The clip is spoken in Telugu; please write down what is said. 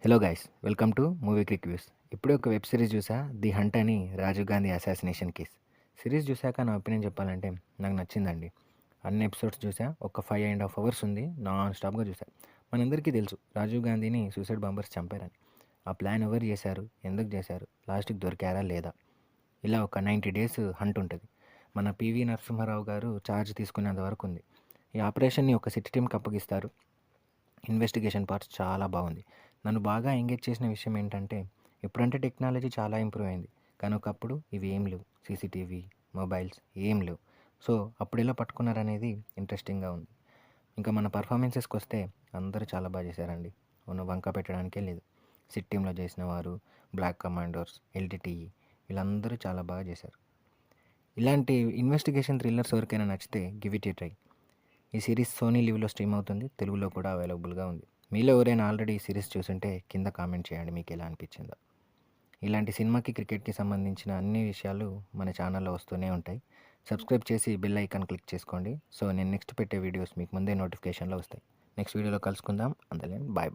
Hello guys, welcome to movie click views. ఇప్పుడే ఒక వెబ్ సిరీస్ చూసా, ది హంట్ అని, Rajiv Gandhi assassination case. Series చూశాక నా ఒపీనియన్ చెప్పాలంటే నాకు నచ్చిందండి. అన్ని ఎపిసోడ్స్ చూసా, ఒక 5.5 అవర్స్ ఉంది, నాన్ స్టాప్గా చూసా. మనందరికీ తెలుసు రాజీవ్ గాంధీని సూసైడ్ బాంబర్స్ చంపారని. ఆ ప్లాన్ ఎవరు చేశారు, ఎందుకు చేశారు, లాస్ట్కి దొరికారా లేదా, ఇలా ఒక 90 డేస్ హంట్ ఉంటుంది. మన పివి నరసింహారావు గారు ఛార్జ్ తీసుకునేంత వరకు ఉంది. ఈ ఆపరేషన్ని ఒక సిటీ టీంకి అప్పగిస్తారు. ఇన్వెస్టిగేషన్ పార్ట్స్ చాలా బాగుంది. నన్ను బాగా ఎంగేజ్ చేసిన విషయం ఏంటంటే, ఇప్పుడంటే టెక్నాలజీ చాలా ఇంప్రూవ్ అయింది, కానీ ఒకప్పుడు ఇవి ఏం లేవు. సీసీటీవీ, మొబైల్స్ ఏం లేవు. సో అప్పుడు ఎలా పట్టుకున్నారనేది ఇంట్రెస్టింగ్గా ఉంది. ఇంకా మన పర్ఫార్మెన్సెస్కి వస్తే అందరూ చాలా బాగా చేశారండి. ఉన్న వంక పెట్టడానికే లేదు. సిట్ టీంలో చేసిన వారు, బ్లాక్ కమాండోస్, ఎల్టీటీఈ, వీళ్ళందరూ చాలా బాగా చేశారు. ఇలాంటి ఇన్వెస్టిగేషన్ థ్రిల్లర్స్ ఎవరికైనా నచ్చితే గివ్ ఇట్ ఏ ట్రై. ఈ సిరీస్ సోనీ లివ్లో స్ట్రీమ్ అవుతుంది, తెలుగులో కూడా అవైలబుల్గా ఉంది. మీలో ఎవరైనా ఆల్రెడీ ఈ సిరీస్ చూసుంటే కింద కామెంట్ చేయండి మీకు ఎలా అనిపించిందో. ఇలాంటి సినిమాకి, క్రికెట్కి సంబంధించిన అన్ని విషయాలు మన ఛానల్లో వస్తూనే ఉంటాయి. సబ్స్క్రైబ్ చేసి బెల్ ఐకాన్ క్లిక్ చేసుకోండి. సో నేను నెక్స్ట్ పెట్టే వీడియోస్ మీకు ముందే నోటిఫికేషన్లో వస్తాయి. నెక్స్ట్ వీడియోలో కలుసుకుందాం. అందరినీ బాయ్ బాయ్.